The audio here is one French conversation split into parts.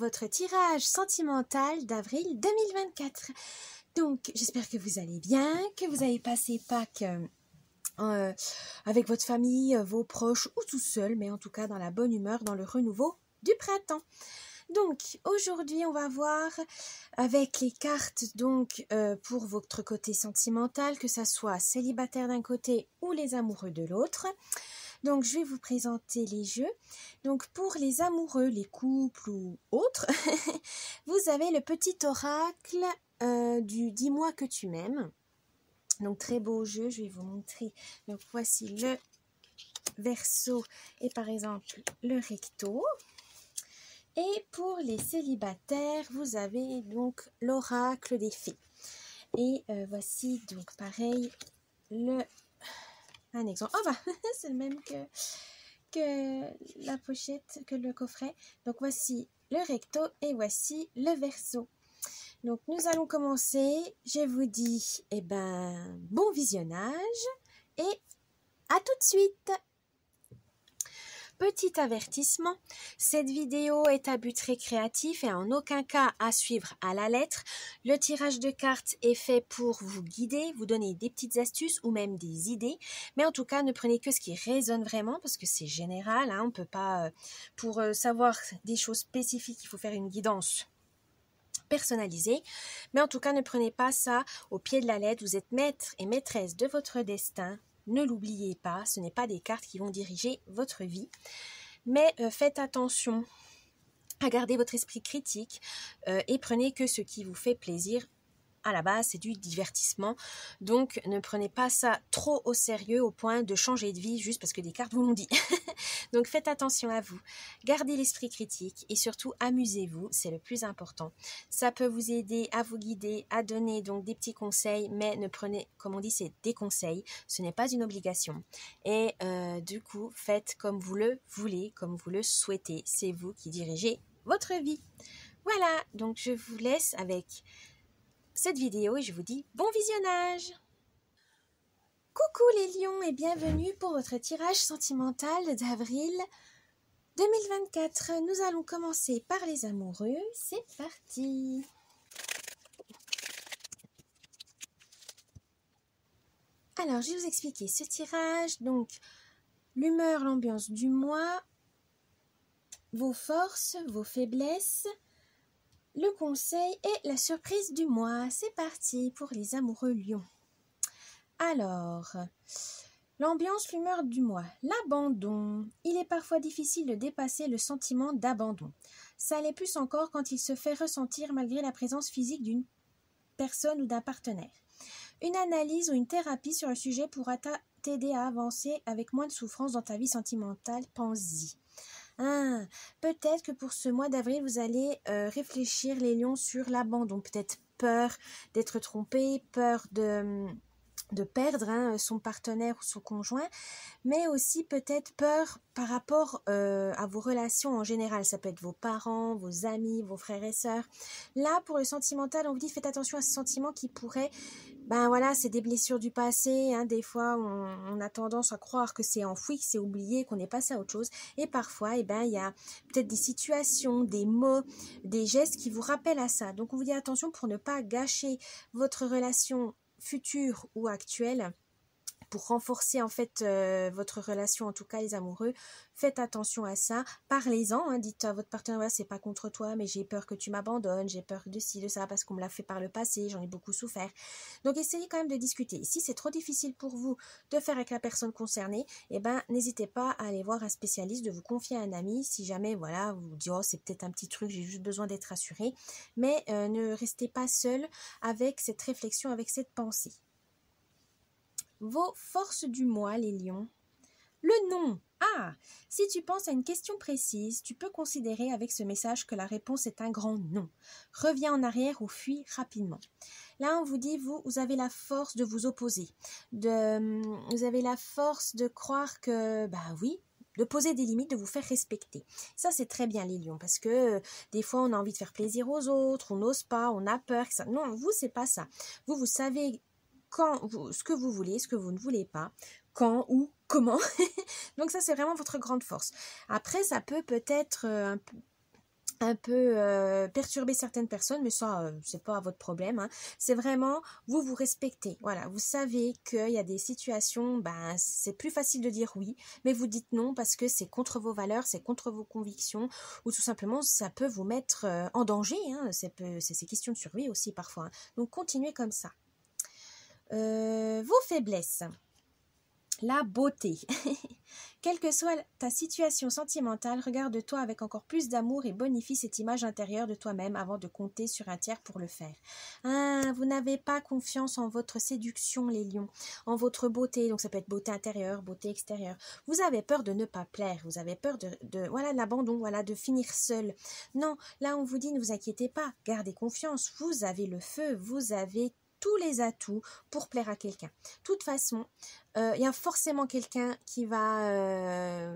votre tirage sentimental d'avril 2024. Donc, j'espère que vous allez bien, que vous avez passé Pâques avec votre famille, vos proches ou tout seul, mais en tout cas dans la bonne humeur, dans le renouveau du printemps. Donc, aujourd'hui, on va voir avec les cartes donc pour votre côté sentimental, que ça soit célibataire d'un côté ou les amoureux de l'autre. Donc, je vais vous présenter les jeux. Donc, pour les amoureux, les couples ou autres, vous avez le petit oracle du « Dis-moi que tu m'aimes ». Donc, très beau jeu, je vais vous montrer. Donc, voici le Verseau et par exemple le Recto. Et pour les célibataires, vous avez donc l'oracle des fées. Et voici donc pareil un exemple. Oh bah, c'est le même que la pochette, que le coffret. Donc voici le Recto et voici le Verseau. Donc nous allons commencer. Je vous dis, bon visionnage et à tout de suite. Petit avertissement, cette vidéo est à but récréatif et en aucun cas à suivre à la lettre. Le tirage de cartes est fait pour vous guider, vous donner des petites astuces ou même des idées. Mais en tout cas, ne prenez que ce qui résonne vraiment parce que c'est général. On ne peut pas, pour savoir des choses spécifiques, il faut faire une guidance personnalisée. Mais en tout cas, ne prenez pas ça au pied de la lettre. Vous êtes maître et maîtresse de votre destin. Ne l'oubliez pas, ce n'est pas des cartes qui vont diriger votre vie. Mais faites attention à garder votre esprit critique et prenez que ce qui vous fait plaisir. À la base, c'est du divertissement. Donc, ne prenez pas ça trop au sérieux au point de changer de vie juste parce que des cartes vous l'ont dit. Donc, faites attention à vous. Gardez l'esprit critique et surtout, amusez-vous. C'est le plus important. Ça peut vous aider à vous guider, à donner donc des petits conseils, mais ne prenez, comme on dit, c'est des conseils. Ce n'est pas une obligation. Et du coup, faites comme vous le voulez, comme vous le souhaitez. C'est vous qui dirigez votre vie. Voilà, donc je vous laisse avec cette vidéo et je vous dis bon visionnage. Coucou les lions et bienvenue pour votre tirage sentimental d'avril 2024. Nous allons commencer par les amoureux. C'est parti. Alors, je vais vous expliquer ce tirage. Donc, l'humeur, l'ambiance du mois, vos forces, vos faiblesses, le conseil et la surprise du mois. C'est parti pour les amoureux lions. Alors, l'ambiance, l'humeur du mois. L'abandon. Il est parfois difficile de dépasser le sentiment d'abandon. Ça l'est plus encore quand il se fait ressentir malgré la présence physique d'une personne ou d'un partenaire. Une analyse ou une thérapie sur le sujet pourra t'aider à avancer avec moins de souffrance dans ta vie sentimentale. Pense-y. Peut-être que pour ce mois d'avril, vous allez réfléchir les lions sur l'abandon. Peut-être peur d'être trompé, peur de perdre son partenaire ou son conjoint, mais aussi peut-être peur par rapport à vos relations en général. Ça peut être vos parents, vos amis, vos frères et sœurs. Là, pour le sentimental, on vous dit faites attention à ce sentiment qui pourrait, c'est des blessures du passé. Des fois, on a tendance à croire que c'est enfoui, que c'est oublié, qu'on est passé à autre chose. Et parfois, il y a peut-être des situations, des mots, des gestes qui vous rappellent à ça. Donc, on vous dit attention pour ne pas gâcher votre relation future ou actuelle. Pour renforcer en fait votre relation, en tout cas les amoureux, faites attention à ça, parlez-en, dites à votre partenaire, c'est pas contre toi, mais j'ai peur que tu m'abandonnes, j'ai peur de ci, de ça, parce qu'on me l'a fait par le passé, j'en ai beaucoup souffert. Donc essayez quand même de discuter. Si c'est trop difficile pour vous de faire avec la personne concernée, n'hésitez pas à aller voir un spécialiste, de vous confier à un ami, si jamais vous vous dites, oh c'est peut-être un petit truc, j'ai juste besoin d'être rassuré, mais ne restez pas seul avec cette réflexion, avec cette pensée. Vos forces du mois, les lions. Le non. Si tu penses à une question précise, tu peux considérer avec ce message que la réponse est un grand non. Reviens en arrière ou fuis rapidement. Là, on vous dit, vous avez la force de vous opposer. Vous avez la force de croire que, de poser des limites, de vous faire respecter. Ça, c'est très bien les lions, parce que des fois, on a envie de faire plaisir aux autres, on n'ose pas, on a peur. Non, vous, c'est pas ça. Vous savez ce que vous voulez, ce que vous ne voulez pas, quand, où, comment. Donc ça, c'est vraiment votre grande force. Après, ça peut être un peu perturber certaines personnes, mais ça, c'est pas votre problème, hein. C'est vraiment, vous vous respectez. Voilà, vous savez qu'il y a des situations, ben, c'est plus facile de dire oui, mais vous dites non parce que c'est contre vos valeurs, c'est contre vos convictions, ou tout simplement, ça peut vous mettre en danger, hein. C'est question de survie aussi parfois, hein. Donc, continuez comme ça. Vos faiblesses. La beauté. Quelle que soit ta situation sentimentale, regarde-toi avec encore plus d'amour et bonifie cette image intérieure de toi-même avant de compter sur un tiers pour le faire. Vous n'avez pas confiance en votre séduction, les lions, en votre beauté, donc ça peut être beauté intérieure, beauté extérieure. Vous avez peur de ne pas plaire, vous avez peur de l'abandon, voilà, de finir seul. Non, là on vous dit ne vous inquiétez pas, gardez confiance, vous avez le feu, vous avez tous les atouts pour plaire à quelqu'un. De toute façon, il y a forcément quelqu'un qui va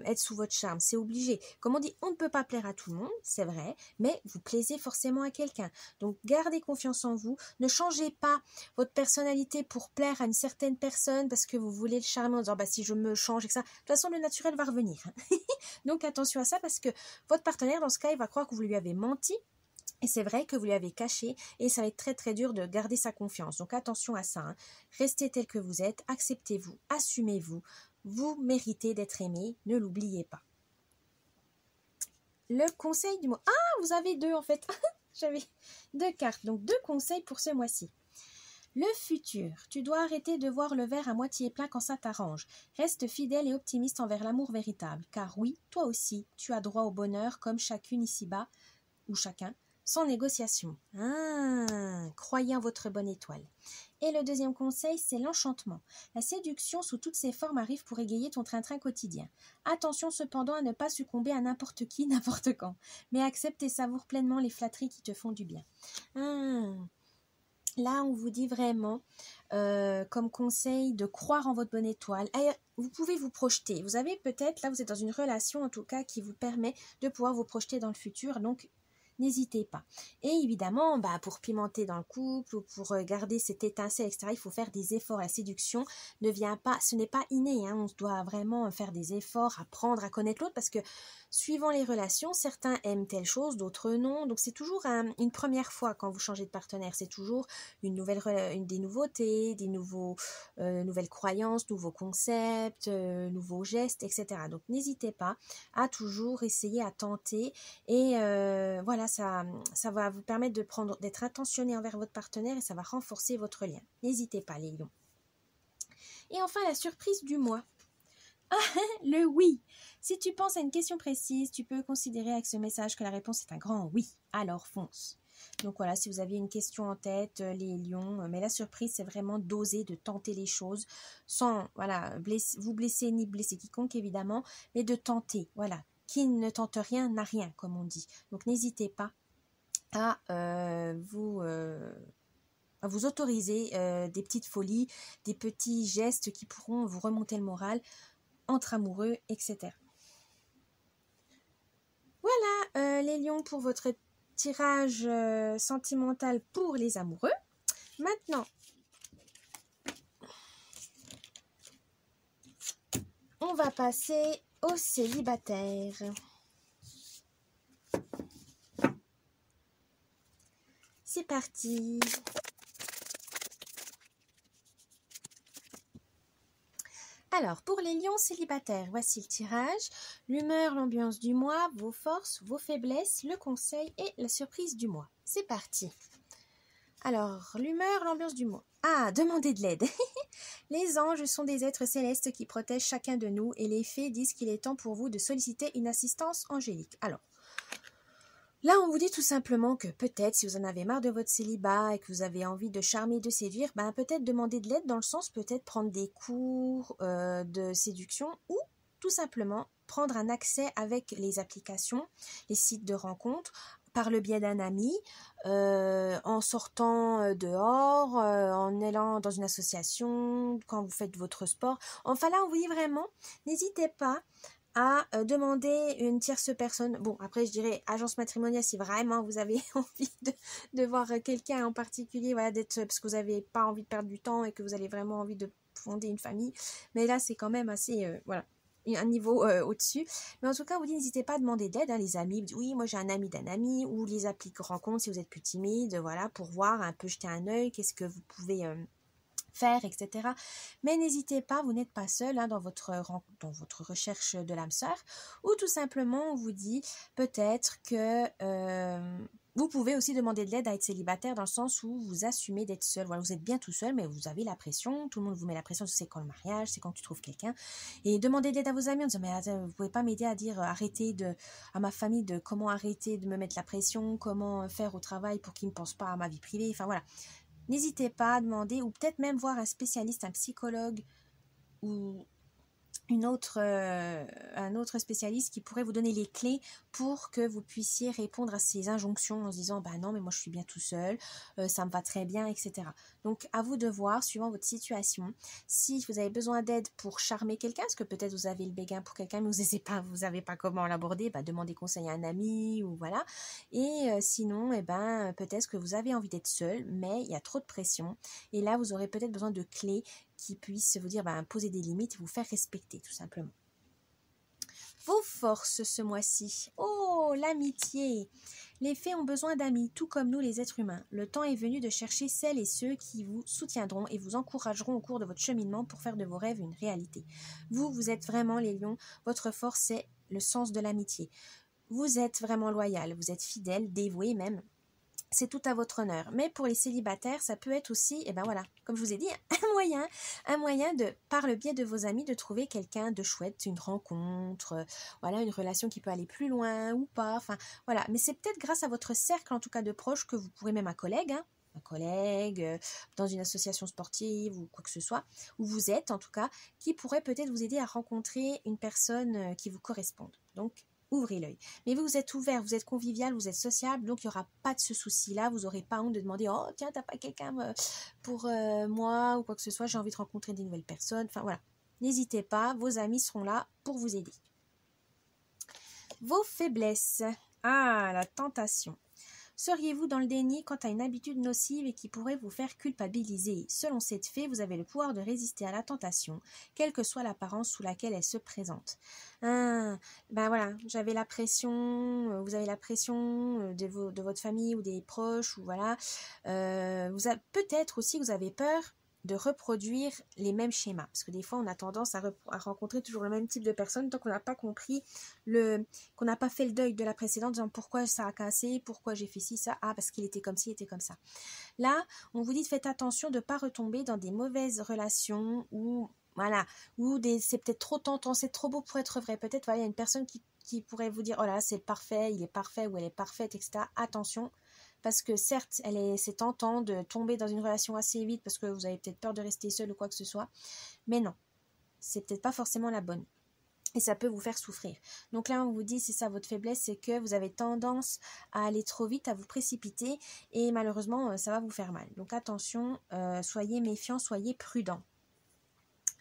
être sous votre charme, c'est obligé. Comme on dit, on ne peut pas plaire à tout le monde, c'est vrai, mais vous plaisez forcément à quelqu'un. Donc gardez confiance en vous, ne changez pas votre personnalité pour plaire à une certaine personne parce que vous voulez le charmer en disant bah, si je me change et que ça. De toute façon, le naturel va revenir. Donc attention à ça parce que votre partenaire, dans ce cas, il va croire que vous lui avez menti. Et c'est vrai que vous lui avez caché et ça va être très très dur de garder sa confiance. Donc attention à ça, hein. Restez tel que vous êtes, acceptez-vous, assumez-vous, vous méritez d'être aimé, ne l'oubliez pas. Le conseil du mois. Ah, vous avez deux en fait. J'avais 2 cartes, donc 2 conseils pour ce mois-ci. Le futur. Tu dois arrêter de voir le verre à moitié plein quand ça t'arrange. Reste fidèle et optimiste envers l'amour véritable. Car oui, toi aussi, tu as droit au bonheur comme chacune ici-bas, ou chacun, sans négociation. Croyez en votre bonne étoile. Et le deuxième conseil, c'est l'enchantement. La séduction sous toutes ses formes arrive pour égayer ton train-train quotidien. Attention cependant à ne pas succomber à n'importe qui, n'importe quand, mais accepte et savoure pleinement les flatteries qui te font du bien. Là, on vous dit vraiment, comme conseil, de croire en votre bonne étoile. Vous pouvez vous projeter. Vous avez peut-être, là, vous êtes dans une relation, en tout cas, qui vous permet de pouvoir vous projeter dans le futur. Donc, n'hésitez pas. Et évidemment, pour pimenter dans le couple ou pour garder cette étincelle, etc., il faut faire des efforts. La séduction ne vient pas, ce n'est pas inné, hein. On doit vraiment faire des efforts, apprendre à connaître l'autre parce que suivant les relations, certains aiment telle chose, d'autres non. Donc c'est toujours une première fois quand vous changez de partenaire. C'est toujours des nouveautés, des nouvelles croyances, nouveaux concepts, nouveaux gestes, etc. Donc n'hésitez pas à toujours essayer à tenter et voilà, ça va vous permettre d'être attentionné envers votre partenaire et ça va renforcer votre lien. N'hésitez pas les lions. Et enfin la surprise du mois. Le oui. Si tu penses à une question précise, tu peux considérer avec ce message que la réponse est un grand oui. Alors fonce. Donc voilà, si vous aviez une question en tête, les lions, mais la surprise, c'est vraiment d'oser, de tenter les choses sans vous blesser ni blesser quiconque évidemment, mais de tenter, voilà. Qui ne tente rien n'a rien, comme on dit. Donc n'hésitez pas à vous autoriser des petites folies, des petits gestes qui pourront vous remonter le moral entre amoureux, etc. Voilà les lions pour votre tirage sentimental pour les amoureux. Maintenant, on va passer aux célibataires. C'est parti. Alors, pour les lions célibataires, voici le tirage. L'humeur, l'ambiance du mois, vos forces, vos faiblesses, le conseil et la surprise du mois. C'est parti. Alors, l'humeur, l'ambiance du mois. Demandez de l'aide. Les anges sont des êtres célestes qui protègent chacun de nous et les fées disent qu'il est temps pour vous de solliciter une assistance angélique. Alors, là, on vous dit tout simplement que peut-être, si vous en avez marre de votre célibat et que vous avez envie de charmer, de séduire, peut-être demander de l'aide dans le sens peut-être prendre des cours de séduction ou tout simplement prendre un accès avec les applications, les sites de rencontres, par le biais d'un ami, en sortant dehors, en allant dans une association, quand vous faites votre sport. Enfin là, on vous dit vraiment, n'hésitez pas à demander une tierce personne. Bon, après, je dirais agence matrimoniale si vraiment vous avez envie de voir quelqu'un en particulier, voilà, parce que vous n'avez pas envie de perdre du temps et que vous avez vraiment envie de fonder une famille. Mais là, c'est quand même assez, voilà. un niveau au-dessus. Mais en tout cas, on vous dit, n'hésitez pas à demander de l'aide, hein, les amis. Vous dites, oui, moi j'ai un ami d'un ami, ou les applis rencontres si vous êtes plus timide, voilà, pour voir un peu, jeter un œil, qu'est-ce que vous pouvez faire, etc. Mais n'hésitez pas, vous n'êtes pas seul hein, dans votre recherche de l'âme sœur, ou tout simplement, on vous dit peut-être que vous pouvez aussi demander de l'aide à être célibataire dans le sens où vous assumez d'être seul. Voilà, vous êtes bien tout seul, mais vous avez la pression. Tout le monde vous met la pression. C'est quand le mariage, c'est quand tu trouves quelqu'un. Et demandez de l'aide à vos amis en disant mais attends, vous pouvez pas m'aider à dire à ma famille de comment arrêter de me mettre la pression, comment faire au travail pour qu'ils ne pensent pas à ma vie privée. Enfin voilà. N'hésitez pas à demander ou peut-être même voir un spécialiste, un psychologue ou un autre spécialiste qui pourrait vous donner les clés pour que vous puissiez répondre à ces injonctions en se disant bah non mais moi je suis bien tout seul, ça me va très bien, etc. Donc à vous de voir suivant votre situation si vous avez besoin d'aide pour charmer quelqu'un, parce que peut-être vous avez le béguin pour quelqu'un mais vous savez pas comment l'aborder, bah demandez conseil à un ami ou voilà. Et sinon peut-être que vous avez envie d'être seul mais il y a trop de pression et là vous aurez peut-être besoin de clés qui puissent vous dire poser des limites et vous faire respecter tout simplement. Vos forces ce mois-ci. Oh, l'amitié. Les fées ont besoin d'amis, tout comme nous les êtres humains. Le temps est venu de chercher celles et ceux qui vous soutiendront et vous encourageront au cours de votre cheminement pour faire de vos rêves une réalité. Vous êtes vraiment les lions. Votre force, c'est le sens de l'amitié. Vous êtes vraiment loyal, vous êtes fidèle, dévoué même. C'est tout à votre honneur. Mais pour les célibataires, ça peut être aussi, comme je vous ai dit, un moyen de, par le biais de vos amis, de trouver quelqu'un de chouette, une rencontre, voilà, une relation qui peut aller plus loin ou pas, enfin, voilà. Mais c'est peut-être grâce à votre cercle, en tout cas de proches, que vous pourrez même un collègue, dans une association sportive ou quoi que ce soit, où vous êtes en tout cas, qui pourrait peut-être vous aider à rencontrer une personne qui vous corresponde. Donc, ouvrez l'œil. Mais vous êtes ouvert, vous êtes convivial, vous êtes sociable, donc il n'y aura pas de ce souci-là. Vous n'aurez pas honte de demander « Oh, tiens, t'as pas quelqu'un pour moi ?» ou quoi que ce soit. « J'ai envie de rencontrer des nouvelles personnes. » Enfin, voilà. N'hésitez pas, vos amis seront là pour vous aider. Vos faiblesses. Ah, la tentation. Seriez-vous dans le déni quant à une habitude nocive et qui pourrait vous faire culpabiliser? Selon cette fée, vous avez le pouvoir de résister à la tentation, quelle que soit l'apparence sous laquelle elle se présente. Voilà, j'avais la pression, vous avez la pression de votre famille ou des proches, ou voilà. Peut-être aussi que vous avez peur de reproduire les mêmes schémas, parce que des fois on a tendance à rencontrer toujours le même type de personnes tant qu'on n'a pas compris qu'on n'a pas fait le deuil de la précédente, en disant pourquoi ça a cassé, pourquoi j'ai fait ci, ça, parce qu'il était comme ci, il était comme ça. Là, on vous dit faites attention de ne pas retomber dans des mauvaises relations ou c'est peut-être trop tentant, c'est trop beau pour être vrai. Peut-être il y a une personne qui pourrait vous dire oh là c'est parfait, il est parfait ou elle est parfaite, etc. Attention. Parce que certes, c'est tentant de tomber dans une relation assez vite parce que vous avez peut-être peur de rester seul ou quoi que ce soit. Mais non, c'est peut-être pas forcément la bonne. Et ça peut vous faire souffrir. Donc là, on vous dit, c'est ça votre faiblesse, c'est que vous avez tendance à aller trop vite, à vous précipiter. Et malheureusement, ça va vous faire mal. Donc attention, soyez méfiants, soyez prudents.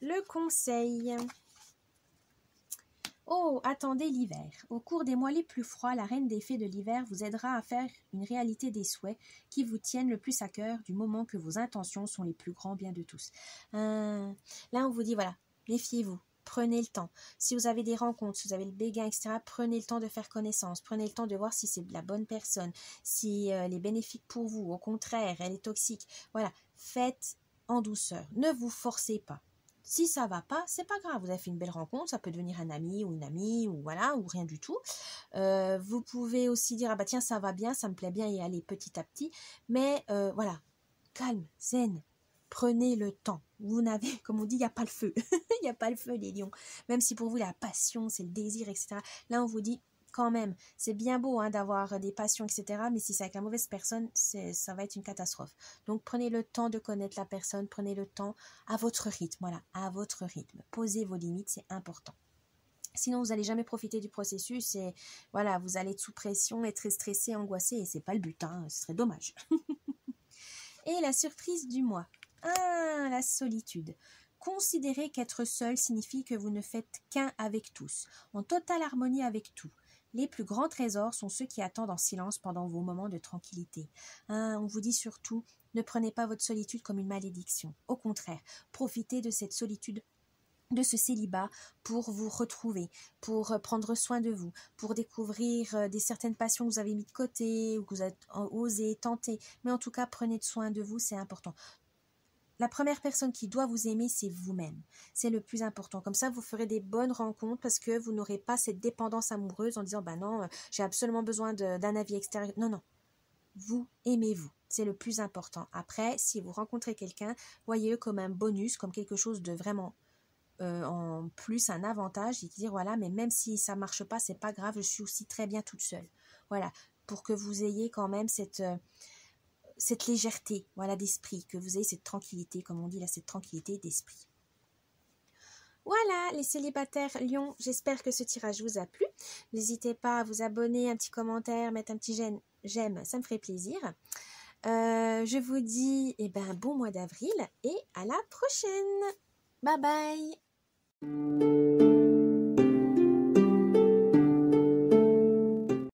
Le conseil... Oh, attendez l'hiver. Au cours des mois les plus froids, la reine des fées de l'hiver vous aidera à faire une réalité des souhaits qui vous tiennent le plus à cœur du moment que vos intentions sont les plus grands biens de tous. Là, on vous dit, voilà, méfiez-vous. Prenez le temps. Si vous avez des rencontres, si vous avez le béguin, etc., prenez le temps de faire connaissance. Prenez le temps de voir si c'est la bonne personne, si elle est bénéfique pour vous. Au contraire, elle est toxique. Voilà, faites en douceur. Ne vous forcez pas. Si ça va pas, c'est pas grave. Vous avez fait une belle rencontre, ça peut devenir un ami ou une amie ou voilà, ou rien du tout. Vous pouvez aussi dire tiens ça va bien, ça me plaît bien et aller petit à petit. Mais voilà, calme, zen. Prenez le temps. Vous n'avez, comme on dit, il n'y a pas le feu. Il n'y a pas le feu, les lions. Même si pour vous, la passion, c'est le désir, etc. Là, on vous dit, quand même, c'est bien beau d'avoir des passions, etc. Mais si c'est avec la mauvaise personne, ça va être une catastrophe. Donc, prenez le temps de connaître la personne. Prenez le temps à votre rythme. Voilà, à votre rythme. Posez vos limites, c'est important. Sinon, vous n'allez jamais profiter du processus et voilà, vous allez être sous pression, être stressé, angoissé et c'est pas le but. Ce serait dommage. Et la surprise du mois. La solitude. Considérez qu'être seul signifie que vous ne faites qu'un avec tous, en totale harmonie avec tout. Les plus grands trésors sont ceux qui attendent en silence pendant vos moments de tranquillité. On vous dit surtout, ne prenez pas votre solitude comme une malédiction. Au contraire, profitez de cette solitude de ce célibat pour vous retrouver, pour prendre soin de vous, pour découvrir des certaines passions que vous avez mis de côté ou que vous avez osé tenter. Mais en tout cas, prenez soin de vous, c'est important. La première personne qui doit vous aimer, c'est vous-même. C'est le plus important. Comme ça, vous ferez des bonnes rencontres parce que vous n'aurez pas cette dépendance amoureuse en disant « bah non, j'ai absolument besoin d'un avis extérieur ». Non, non. Vous aimez-vous. C'est le plus important. Après, si vous rencontrez quelqu'un, voyez-le comme un bonus, comme quelque chose de vraiment en plus, un avantage, et dire voilà, mais même si ça marche pas, c'est pas grave, je suis aussi très bien toute seule. Voilà, pour que vous ayez quand même cette légèreté, voilà, d'esprit, que vous ayez cette tranquillité, comme on dit là, cette tranquillité d'esprit. Voilà, les célibataires Lion, j'espère que ce tirage vous a plu. N'hésitez pas à vous abonner, un petit commentaire, mettre un petit j'aime, ça me ferait plaisir. Je vous dis bon mois d'avril et à la prochaine. Bye bye.